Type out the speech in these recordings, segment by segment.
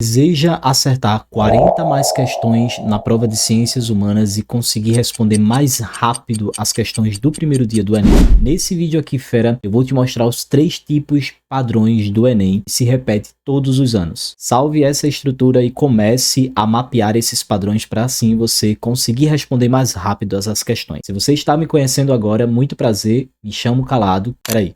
Deseja acertar 40 mais questões na prova de Ciências Humanas e conseguir responder mais rápido as questões do primeiro dia do Enem? Nesse vídeo aqui, fera, eu vou te mostrar os 3 tipos padrões do Enem que se repete todos os anos. Salve essa estrutura e comece a mapear esses padrões para assim você conseguir responder mais rápido essas questões. Se você está me conhecendo agora, muito prazer, me chamo Calado. Peraí,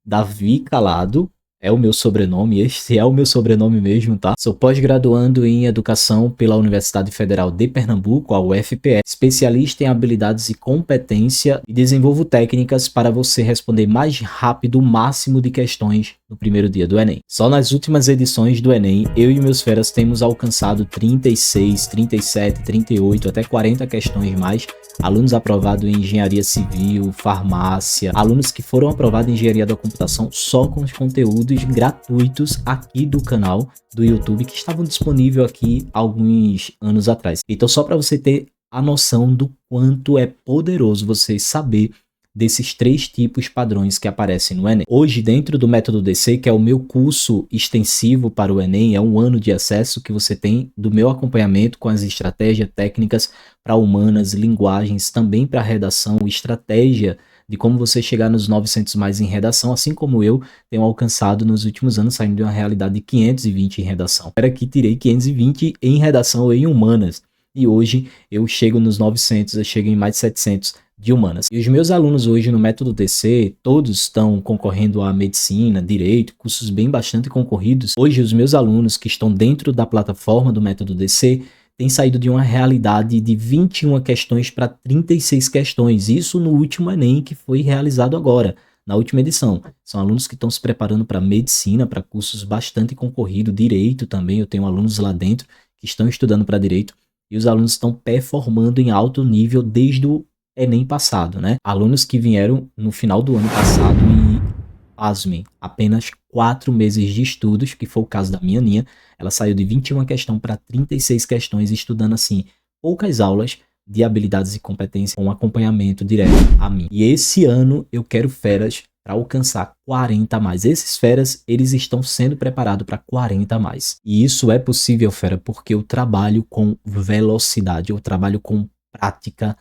Davi Calado é o meu sobrenome, esse é o meu sobrenome mesmo, tá? Sou pós-graduando em Educação pela Universidade Federal de Pernambuco, a UFPE, especialista em habilidades e competência e desenvolvo técnicas para você responder mais rápido o máximo de questões no primeiro dia do Enem. Só nas últimas edições do Enem, eu e meus feras temos alcançado 36, 37, 38, até 40 questões mais. Alunos aprovados em engenharia civil, farmácia, alunos que foram aprovados em engenharia da computação só com os conteúdos gratuitos aqui do canal do YouTube que estavam disponíveis aqui alguns anos atrás. Então, só para você ter a noção do quanto é poderoso você saber desses 3 tipos padrões que aparecem no Enem. Hoje, dentro do Método DC, que é o meu curso extensivo para o Enem, é um ano de acesso que você tem do meu acompanhamento com as estratégias técnicas para humanas, linguagens, também para redação, estratégia de como você chegar nos 900 mais em redação, assim como eu tenho alcançado nos últimos anos, saindo de uma realidade de 520 em redação. Era que tirei 520 em redação ou em humanas, e hoje eu chego nos 900, eu chego em mais de 700 de humanas. E os meus alunos hoje no Método DC, todos estão concorrendo a medicina, direito, cursos bem bastante concorridos. Hoje os meus alunos que estão dentro da plataforma do Método DC têm saído de uma realidade de 21 questões para 36 questões. Isso no último Enem que foi realizado agora, na última edição. São alunos que estão se preparando para medicina, para cursos bastante concorridos, direito também. Eu tenho alunos lá dentro que estão estudando para direito e os alunos estão performando em alto nível desde o Enem passado, né? Alunos que vieram no final do ano passado e, pasmem, apenas 4 meses de estudos, que foi o caso da minha Aninha, ela saiu de 21 questões para 36 questões, estudando assim poucas aulas de habilidades e competências com acompanhamento direto a mim. E esse ano eu quero feras para alcançar 40 a mais. Esses feras, eles estão sendo preparados para 40 a mais. E isso é possível, fera, porque eu trabalho com velocidade, eu trabalho com prática,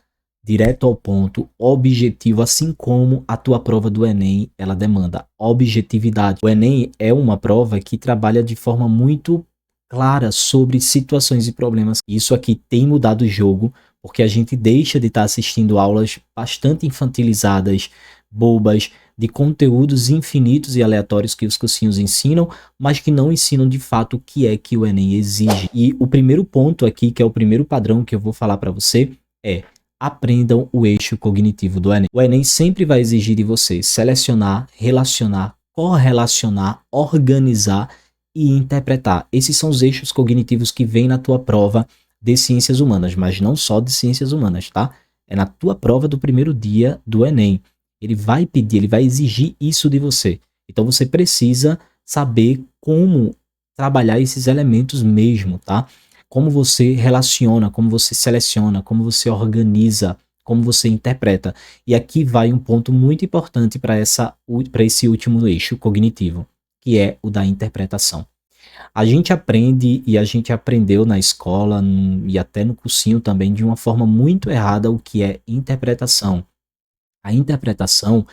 direto ao ponto, objetivo, assim como a tua prova do Enem, ela demanda objetividade. O Enem é uma prova que trabalha de forma muito clara sobre situações e problemas. Isso aqui tem mudado o jogo, porque a gente deixa de estar assistindo aulas bastante infantilizadas, bobas, de conteúdos infinitos e aleatórios que os cursinhos ensinam, mas que não ensinam de fato o que é que o Enem exige. E o primeiro ponto aqui, que é o primeiro padrão que eu vou falar para você, é: aprendam o eixo cognitivo do Enem. O Enem sempre vai exigir de você selecionar, relacionar, correlacionar, organizar e interpretar. Esses são os eixos cognitivos que vêm na tua prova de Ciências Humanas, mas não só de Ciências Humanas, tá? É na tua prova do primeiro dia do Enem. Ele vai pedir, ele vai exigir isso de você. Então você precisa saber como trabalhar esses elementos mesmo, tá? Como você relaciona, como você seleciona, como você organiza, como você interpreta. E aqui vai um ponto muito importante para esse último eixo cognitivo, que é o da interpretação. A gente aprende e a gente aprendeu na escola e até no cursinho também de uma forma muito errada o que é interpretação. A interpretação,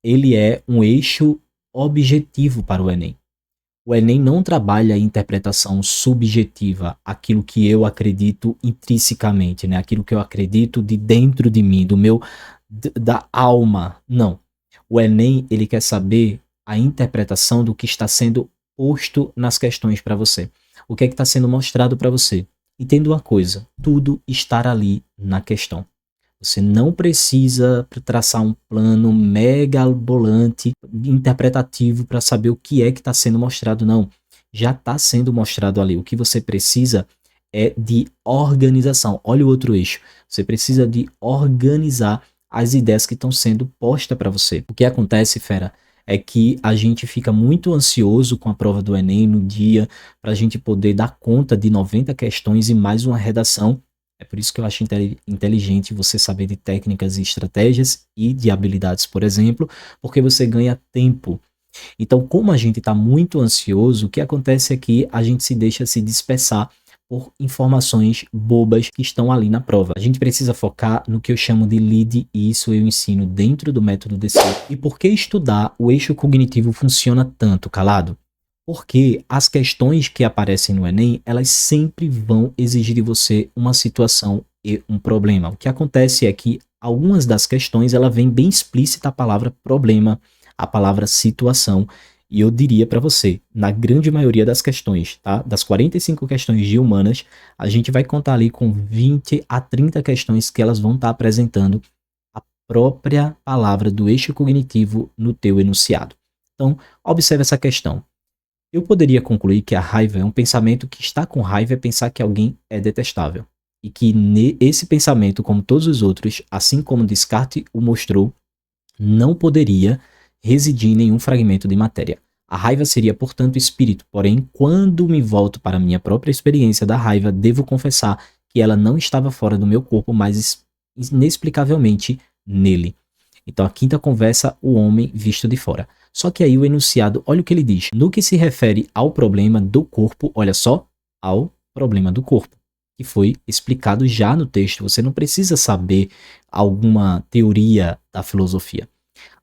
ele é um eixo objetivo para o Enem. O Enem não trabalha a interpretação subjetiva, aquilo que eu acredito intrinsecamente, né? Aquilo que eu acredito de dentro de mim, da alma. Não. O Enem, ele quer saber a interpretação do que está sendo posto nas questões para você. O que é que está sendo mostrado para você? Entenda uma coisa, tudo está ali na questão. Você não precisa traçar um plano megabolante, interpretativo para saber o que é que está sendo mostrado, não. Já está sendo mostrado ali. O que você precisa é de organização. Olha o outro eixo. Você precisa de organizar as ideias que estão sendo postas para você. O que acontece, fera, é que a gente fica muito ansioso com a prova do Enem no dia para a gente poder dar conta de 90 questões e mais uma redação. É por isso que eu acho inteligente você saber de técnicas e estratégias e de habilidades, por exemplo, porque você ganha tempo. Então, como a gente está muito ansioso, o que acontece é que a gente se deixa se dispersar por informações bobas que estão ali na prova. A gente precisa focar no que eu chamo de lead, e isso eu ensino dentro do método DC. E por que estudar o eixo cognitivo funciona tanto, calado? Porque as questões que aparecem no Enem, elas sempre vão exigir de você uma situação e um problema. O que acontece é que algumas das questões, ela vem bem explícita a palavra problema, a palavra situação, e eu diria para você, na grande maioria das questões, tá? Das 45 questões de humanas, a gente vai contar ali com 20 a 30 questões que elas vão estar apresentando a própria palavra do eixo cognitivo no teu enunciado. Então, observe essa questão. Eu poderia concluir que a raiva é um pensamento que está com raiva é pensar que alguém é detestável. E que esse pensamento, como todos os outros, assim como Descartes o mostrou, não poderia residir em nenhum fragmento de matéria. A raiva seria, portanto, espírito, porém, quando me volto para a minha própria experiência da raiva, devo confessar que ela não estava fora do meu corpo, mas inexplicavelmente nele. Então, a quinta conversa, o homem visto de fora. Só que aí o enunciado, olha o que ele diz. No que se refere ao problema do corpo, olha só, ao problema do corpo, que foi explicado já no texto. Você não precisa saber alguma teoria da filosofia.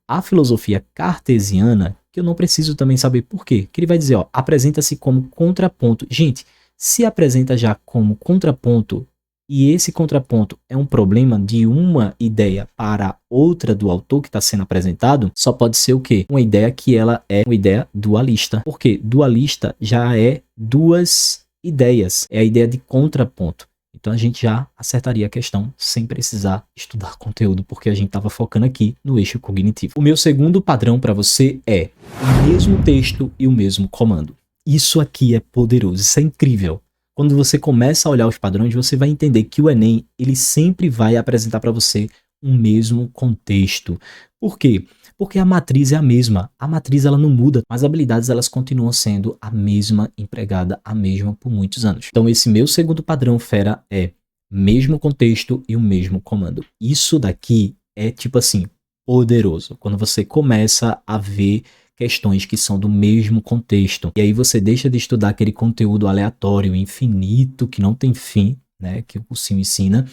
A filosofia cartesiana, que eu não preciso também saber por quê, que ele vai dizer, ó, apresenta-se como contraponto. Gente, se apresenta já como contraponto, e esse contraponto é um problema de uma ideia para outra do autor que está sendo apresentado, só pode ser o quê? Uma ideia que ela é uma ideia dualista. Por quê? Dualista já é duas ideias, é a ideia de contraponto. Então a gente já acertaria a questão sem precisar estudar conteúdo, porque a gente estava focando aqui no eixo cognitivo. O meu segundo padrão para você é o mesmo texto e o mesmo comando. Isso aqui é poderoso, isso é incrível. Quando você começa a olhar os padrões, você vai entender que o Enem, ele sempre vai apresentar para você um mesmo contexto. Por quê? Porque a matriz é a mesma. A matriz ela não muda, mas as habilidades elas continuam sendo a mesma empregada, a mesma por muitos anos. Então esse meu segundo padrão, fera, é mesmo contexto e o mesmo comando. Isso daqui é tipo assim, poderoso. Quando você começa a ver questões que são do mesmo contexto. E aí você deixa de estudar aquele conteúdo aleatório, infinito, que não tem fim, né, que o cursinho ensina,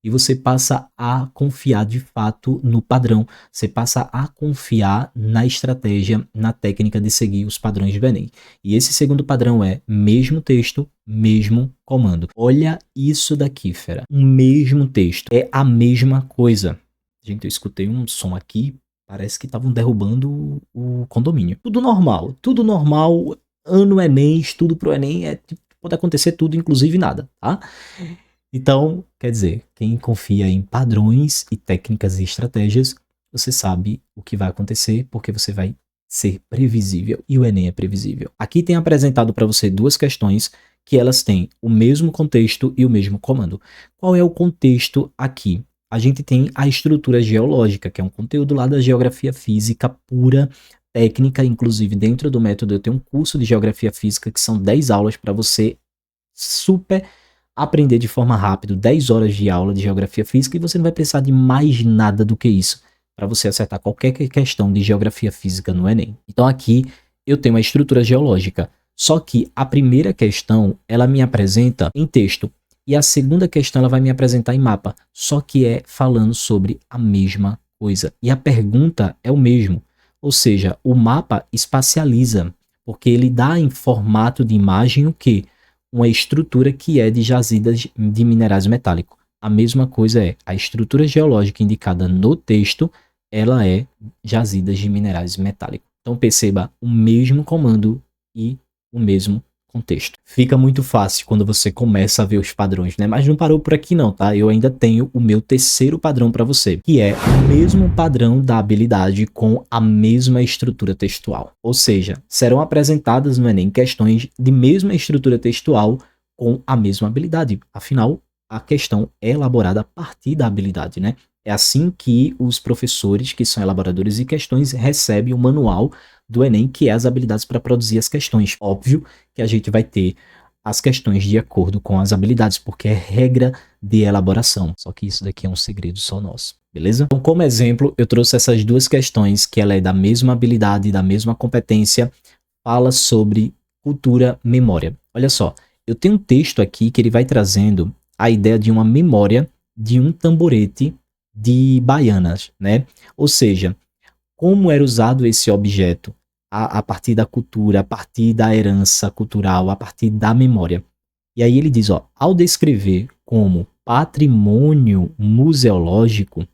e você passa a confiar de fato no padrão. Você passa a confiar na estratégia, na técnica de seguir os padrões do Enem. E esse segundo padrão é mesmo texto, mesmo comando. Olha isso daqui, fera. O mesmo texto. É a mesma coisa. Gente, eu escutei um som aqui. Parece que estavam derrubando o condomínio. Tudo normal. Ano Enem, estudo pro Enem, pode acontecer tudo, inclusive nada, tá? Então, quer dizer, quem confia em padrões e técnicas e estratégias, você sabe o que vai acontecer, porque você vai ser previsível, e o Enem é previsível. Aqui tem apresentado para você duas questões que elas têm o mesmo contexto e o mesmo comando. Qual é o contexto aqui? A gente tem a estrutura geológica, que é um conteúdo lá da geografia física pura, técnica, inclusive dentro do método eu tenho um curso de geografia física que são 10 aulas para você super aprender de forma rápida, 10 horas de aula de geografia física, e você não vai precisar de mais nada do que isso para você acertar qualquer questão de geografia física no Enem. Então aqui eu tenho a estrutura geológica, só que a primeira questão ela me apresenta em texto. E a segunda questão ela vai me apresentar em mapa, só que é falando sobre a mesma coisa. E a pergunta é o mesmo, ou seja, o mapa espacializa, porque ele dá em formato de imagem o quê? Uma estrutura que é de jazidas de minerais metálicos. A mesma coisa é a estrutura geológica indicada no texto, ela é jazidas de minerais metálicos. Então perceba o mesmo comando e o mesmo contexto. Fica muito fácil quando você começa a ver os padrões, né? Mas não parou por aqui não, tá? Eu ainda tenho o meu terceiro padrão para você, que é o mesmo padrão da habilidade com a mesma estrutura textual. Ou seja, serão apresentadas no Enem questões de mesma estrutura textual com a mesma habilidade. Afinal, a questão é elaborada a partir da habilidade, né? É assim que os professores, que são elaboradores de questões, recebem o manual do Enem, que é as habilidades para produzir as questões. Óbvio que a gente vai ter as questões de acordo com as habilidades, porque é regra de elaboração. Só que isso daqui é um segredo só nosso. beleza? Então, como exemplo, eu trouxe essas duas questões, que ela é da mesma habilidade, da mesma competência, fala sobre cultura, memória. Olha só, eu tenho um texto aqui que ele vai trazendo a ideia de uma memória de um tamborete de baianas, né? Ou seja, como era usado esse objeto a partir da cultura, a partir da herança cultural, a partir da memória. E aí ele diz, ó, ao descrever como patrimônio museológico,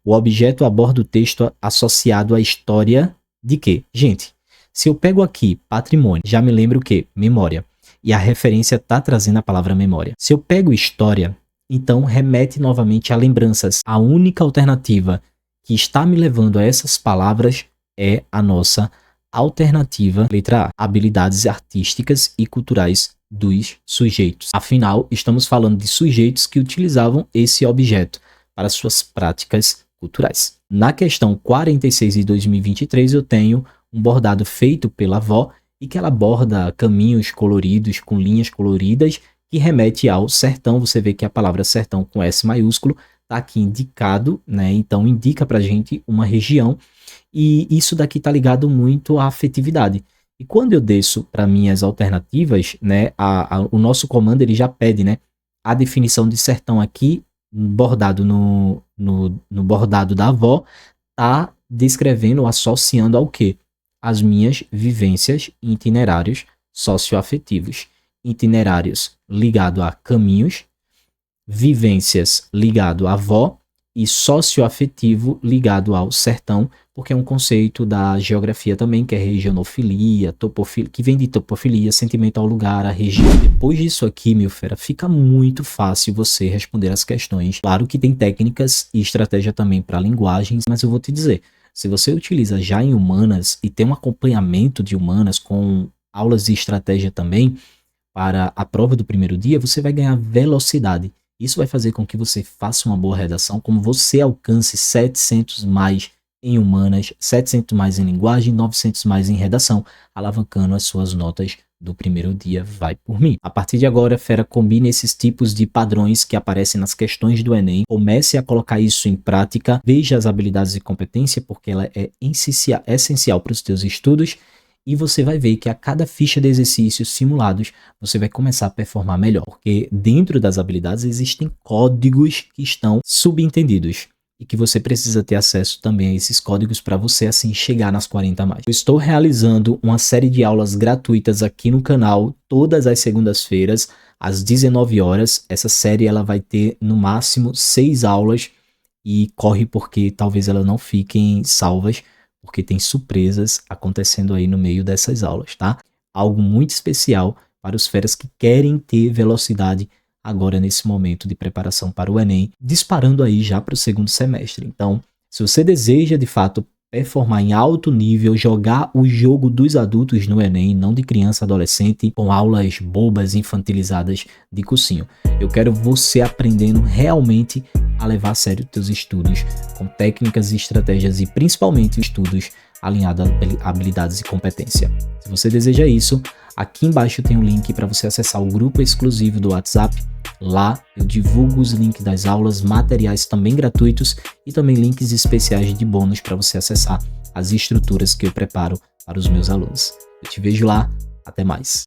o objeto aborda o texto associado à história de quê? Gente, se eu pego aqui patrimônio, já me lembro o quê? Memória. E a referência está trazendo a palavra memória. Se eu pego história, então remete novamente a lembranças. A única alternativa que está me levando a essas palavras é a nossa alternativa, letra A, habilidades artísticas e culturais dos sujeitos. Afinal, estamos falando de sujeitos que utilizavam esse objeto para suas práticas culturais. Na questão 46 de 2023, eu tenho um bordado feito pela avó e que ela borda caminhos coloridos com linhas coloridas que remete ao sertão. Você vê que a palavra sertão com S maiúsculo está aqui indicado, né? Então indica pra gente uma região e isso daqui tá ligado muito à afetividade. E quando eu desço para minhas alternativas, né, o nosso comando ele já pede, né, a definição de sertão aqui, bordado no bordado da avó, tá descrevendo, associando ao quê? As minhas vivências e itinerários socioafetivos. Itinerários ligado a caminhos, vivências ligado à avó e socioafetivo ligado ao sertão, porque é um conceito da geografia também, que é regionofilia, topofilia, que vem de topofilia, sentimento ao lugar, a região. Depois disso aqui, meu fera, fica muito fácil você responder as questões. Claro que tem técnicas e estratégia também para linguagens, mas eu vou te dizer, se você utiliza já em humanas e tem um acompanhamento de humanas com aulas de estratégia também para a prova do primeiro dia, você vai ganhar velocidade. Isso vai fazer com que você faça uma boa redação, como você alcance 700 mais em humanas, 700 mais em linguagem, 900 mais em redação, alavancando as suas notas do primeiro dia. Vai por mim. A partir de agora, fera, combine esses tipos de padrões que aparecem nas questões do Enem, comece a colocar isso em prática, veja as habilidades e competência, porque ela é essencial para os teus estudos, e você vai ver que a cada ficha de exercícios simulados, você vai começar a performar melhor. Porque dentro das habilidades existem códigos que estão subentendidos. E que você precisa ter acesso também a esses códigos para você assim chegar nas 40 a mais. Eu estou realizando uma série de aulas gratuitas aqui no canal, todas as segundas-feiras, às 19 horas. Essa série ela vai ter no máximo 6 aulas. E corre porque talvez elas não fiquem salvas, porque tem surpresas acontecendo aí no meio dessas aulas, tá? Algo muito especial para os feras que querem ter velocidade agora nesse momento de preparação para o Enem, disparando aí já para o segundo semestre. Então, se você deseja de fato performar em alto nível, jogar o jogo dos adultos no Enem, não de criança adolescente, com aulas bobas, infantilizadas de cursinho. Eu quero você aprendendo realmente a levar a sério os teus estudos, com técnicas e estratégias e principalmente estudos alinhados a habilidades e competência. Se você deseja isso, aqui embaixo tem um link para você acessar o grupo exclusivo do WhatsApp. Lá eu divulgo os links das aulas, materiais também gratuitos e também links especiais de bônus para você acessar as estruturas que eu preparo para os meus alunos. Eu te vejo lá, até mais.